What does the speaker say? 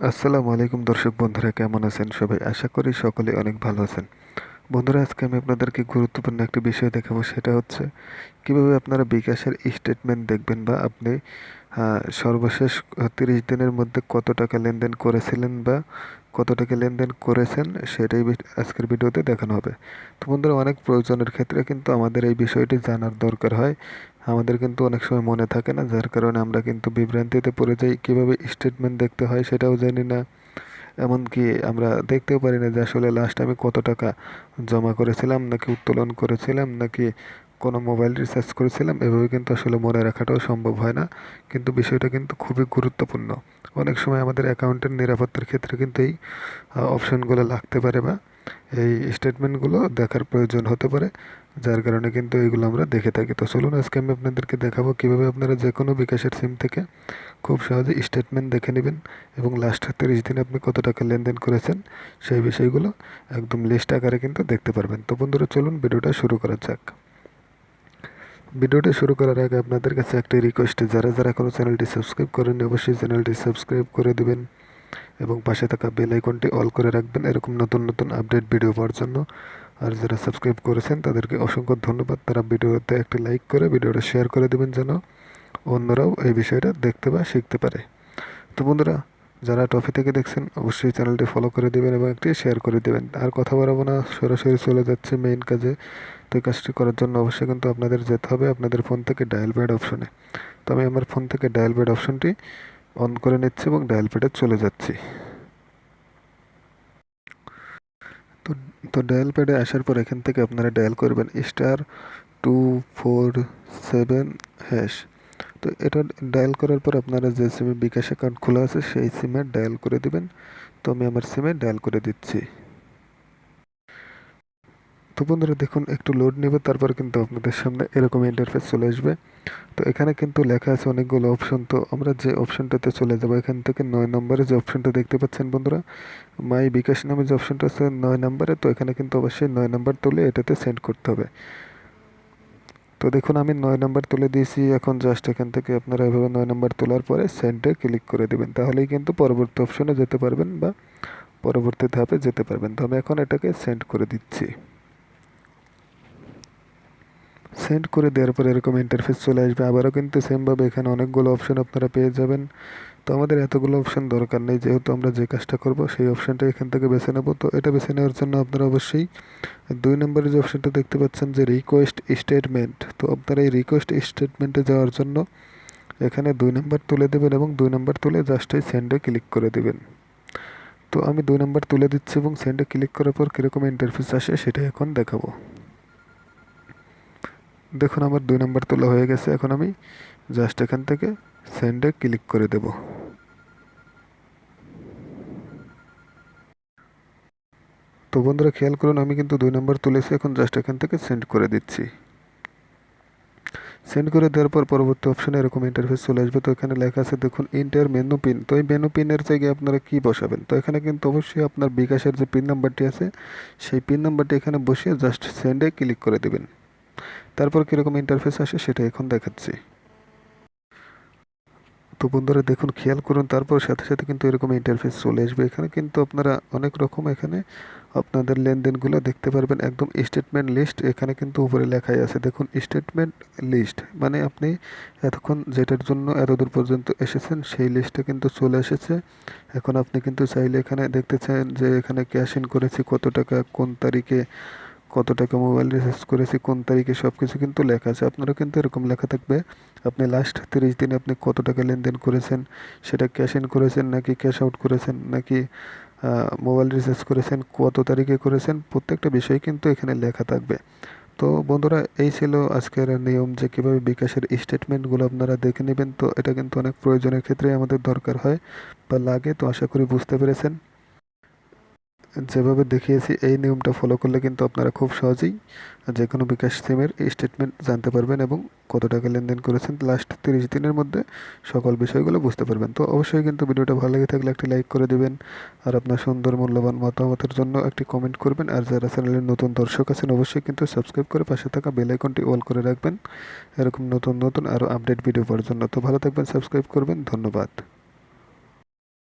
আসসালামু আলাইকুম দর্শক বন্ধুরা, কেমন আছেন সবাই? আশা করি সকলে অনেক ভালো আছেন। বন্ধুরা, আজকে আমি আপনাদেরকে গুরুত্বপূর্ণ একটি বিষয় দেখাবো। সেটা হচ্ছে কিভাবে আপনারা বিকাশের স্টেটমেন্ট দেখবেন, বা আপনি সর্বশেষ 30 দিনের মধ্যে কত টাকা লেনদেন করেছিলেন বা কত টাকা লেনদেন করেছেন, সেটাই আজকের ভিডিওতে দেখানো হবে। তো বন্ধুরা, অনেক প্রয়োজনের ক্ষেত্রে কিন্তু আমাদের এই বিষয়টি জানার দরকার হয়। আমাদের কিন্তু অনেক সময় মনে থাকে না, যার কারণে আমরা কিন্তু বিভ্রান্তিতে পড়ে যাই। কিভাবে স্টেটমেন্ট দেখতে হয় সেটাও জানি না। এমনকি আমরা দেখতেও পারি না যে আসলে লাস্ট আমি কত টাকা জমা করেছিলাম, নাকি উত্তোলন করেছিলাম, নাকি কোনো মোবাইল রিচার্জ করেছিলাম। এভাবে কিন্তু আসলে মনে রাখাটাও সম্ভব হয় না। কিন্তু বিষয়টা কিন্তু খুবই গুরুত্বপূর্ণ। অনেক সময় আমাদের অ্যাকাউন্টের নিরাপত্তার ক্ষেত্রে কিন্তু এই অপশনগুলো লাগতে পারে, বা এই স্টেটমেন্টগুলো দেখার প্রয়োজন হতে পারে, যার কারণে কিন্তু এইগুলো আমরা দেখে থাকি। তো চলুন, আজকে আমি আপনাদেরকে দেখাবো কিভাবে আপনারা যে কোনো বিকাশের সিম থেকে খুব সহজে স্টেটমেন্ট দেখে নেবেন, এবং লাস্ট 30 দিনে আপনি কত টাকা লেনদেন করেছেন সেই বিষয়গুলো একদম লিস্ট আকারে কিন্তু দেখতে পারবেন। তো বন্ধুরা, চলুন ভিডিওটা শুরু করা যাক। ভিডিওটা শুরু করার আগে আপনাদের কাছে একটি রিকোয়েস্ট, যারা যারা এখনও চ্যানেলটি সাবস্ক্রাইব করেননি অবশ্যই চ্যানেলটি সাবস্ক্রাইব করে দিবেন, এবং পাশে থাকা বেল আইকনটি অল করে রাখবেন এরকম নতুন নতুন আপডেট ভিডিও পাওয়ার জন্য। আর যারা সাবস্ক্রাইব করেছেন তাদেরকে অসংখ্য ধন্যবাদ। তারা ভিডিওতে একটি লাইক করে ভিডিওটা শেয়ার করে দেবেন, যেন অন্যরাও এই বিষয়টা দেখতে বা শিখতে পারে। তো বন্ধুরা, যারা টপি থেকে দেখছেন অবশ্যই চ্যানেলটি ফলো করে দেবেন এবং একটি শেয়ার করে দেবেন। আর কথা বাড়াবো না, সরাসরি চলে যাচ্ছে মেইন কাজে। তো এই কাজটি করার জন্য অবশ্যই কিন্তু আপনাদের যেতে হবে আপনাদের ফোন থেকে ডায়াল প্যাড অপশনে। তো আমি আমার ফোন থেকে ডায়াল প্যাড অপশনটি অন করে নিচ্ছি এবং ডায়াল প্যাডে চলে যাচ্ছি। তো তো ডায়াল প্যাডে আসার পর এখান থেকে আপনারা ডায়াল করবেন *247#। তো এটা ডায়াল করার পর আপনারা যে সিমে বিকাশ অ্যাকাউন্ট খোলা আছে সেই সিমে ডায়াল করে দিবেন। তো আমি আমার সিমে ডায়াল করে দিচ্ছি। তো বন্ধুরা দেখুন, একটু লোড নেবে, তারপর কিন্তু আপনাদের সামনে এরকম ইন্টারফেস চলে আসবে। তো এখানে কিন্তু লেখা আছে অনেকগুলো অপশন। তো আমরা যে অপশনটাতে চলে যাবো, এখান থেকে 9 নম্বরে যে অপশনটা দেখতে পাচ্ছেন বন্ধুরা, মাই বিকাশ নামে যে অপশনটা আছে 9 নম্বরে, তো এখানে কিন্তু অবশ্যই 9 নম্বর তুলে এটাতে সেন্ড করতে হবে। তো দেখুন, আমি 9 নম্বর তুলে দিয়েছি। এখন জাস্ট এখান থেকে আপনারা এভাবে 9 নম্বর তোলার পরে সেন্ডে ক্লিক করে দেবেন, তাহলেই কিন্তু পরবর্তী অপশনে যেতে পারবেন বা পরবর্তী ধাপে যেতে পারবেন। তো আমি এখন এটাকে সেন্ড করে দিচ্ছি। সেন্ড করে দেওয়ার পরে এরকম ইন্টারফেস চলে আসবে। আবারও কিন্তু সেমভাবে এখানে অনেকগুলো অপশন আপনারা পেয়ে যাবেন। তো আমাদের এতগুলো অপশন দরকার নেই, যেহেতু আমরা যে কাজটা করব সেই অপশনটা এখান থেকে বেছে নেব। তো এটা বেছে নেওয়ার জন্য আপনারা অবশ্যই 2 নম্বরে যে অপশনটা দেখতে পাচ্ছেন যে রিকোয়েস্ট স্টেটমেন্ট, তো আপনারা এই রিকোয়েস্ট স্টেটমেন্টে যাওয়ার জন্য এখানে 2 নম্বর তুলে দেবেন, এবং 2 নম্বর তুলে জাস্ট এই সেন্ডে ক্লিক করে দেবেন। তো আমি 2 নম্বর তুলে দিচ্ছি এবং সেন্ডে ক্লিক করার পর কীরকম ইন্টারফেস আসে সেটাই এখন দেখাবো। দেখুন, আমার 2 নম্বর তোলা হয়ে গেছে। এখন আমি জাস্ট এখান থেকে সেন্ডে ক্লিক করে দেব। তো বন্ধুরা, খেয়াল করুন, আমি কিন্তু 2 নম্বর তুলেছি। এখন জাস্ট এখান থেকে সেন্ড করে দিচ্ছি। সেন্ড করে দেওয়ার পর পরবর্তী অপশনে এরকম ইন্টারফেস চলে আসবে। তো এখানে লেখা আছে দেখুন, ইন্টার মেনু পিন। তো এই মেনু পিনের জায়গায় আপনারা কি বসাবেন? তো এখানে কিন্তু অবশ্যই আপনার বিকাশের যে পিন নাম্বারটি আছে সেই পিন নাম্বারটি এখানে বসিয়ে জাস্ট সেন্ডে ক্লিক করে দেবেন। তারপর কীরকম ইন্টারফেস আসে সেটা এখন দেখাচ্ছি। তো বন্ধুরা দেখুন, খেয়াল করুন, তারপর সাথে সাথে কিন্তু এরকম ইন্টারফেস চলে আসবে। এখানে কিন্তু আপনারা অনেক রকম এখানে আপনাদের লেনদেনগুলো দেখতে পারবেন। একদম স্টেটমেন্ট লিস্ট এখানে কিন্তু উপরে লেখাই আছে। দেখুন, স্টেটমেন্ট লিস্ট মানে আপনি এতক্ষণ যেটার জন্য এতদূর পর্যন্ত এসেছেন সেই লিস্টে কিন্তু চলে এসেছে। এখন আপনি কিন্তু চাইলে এখানে দেখতে চান যে এখানে ক্যাশ ইন করেছি কত টাকা, কোন তারিখে কত টাকা মোবাইল রিচার্জ করেছি, কোন তারিখে, সব কিছু কিন্তু লেখা আছে। আপনারও কিন্তু এরকম লেখা থাকবে আপনি লাস্ট 30 দিনে আপনি কত টাকা লেনদেন করেছেন, সেটা ক্যাশ ইন করেছেন নাকি ক্যাশ আউট করেছেন, নাকি মোবাইল রিচার্জ করেছেন, কত তারিখে করেছেন, প্রত্যেকটা বিষয় কিন্তু এখানে লেখা থাকবে। তো বন্ধুরা, এই ছিল আজকের নিয়ম, যে কীভাবে বিকাশের স্টেটমেন্টগুলো আপনারা দেখে নেবেন। তো এটা কিন্তু অনেক প্রয়োজনের ক্ষেত্রে আমাদের দরকার হয় বা লাগে। তো আশা করি বুঝতে পেরেছেন। যেভাবে দেখিয়েছি এই নিয়মটা ফলো করলে কিন্তু আপনারা খুব সহজেই যে কোনো বিকাশ সিমের স্টেটমেন্ট জানতে পারবেন, এবং কত টাকা লেনদেন করেছেন লাস্ট 30 দিনের মধ্যে সকল বিষয়গুলো বুঝতে পারবেন। তো অবশ্যই কিন্তু ভিডিওটা ভালো লেগে থাকলে একটি লাইক করে দিবেন, আর আপনার সুন্দর মূল্যবান মতামতের জন্য একটি কমেন্ট করবেন। আর যারা চ্যানেলের নতুন দর্শক আছেন অবশ্যই কিন্তু সাবস্ক্রাইব করে পাশে থাকা বেল আইকনটি অল করে রাখবেন এরকম নতুন নতুন আরও আপডেট ভিডিও পাওয়ার জন্য। তো ভালো থাকবেন, সাবস্ক্রাইব করবেন। ধন্যবাদ।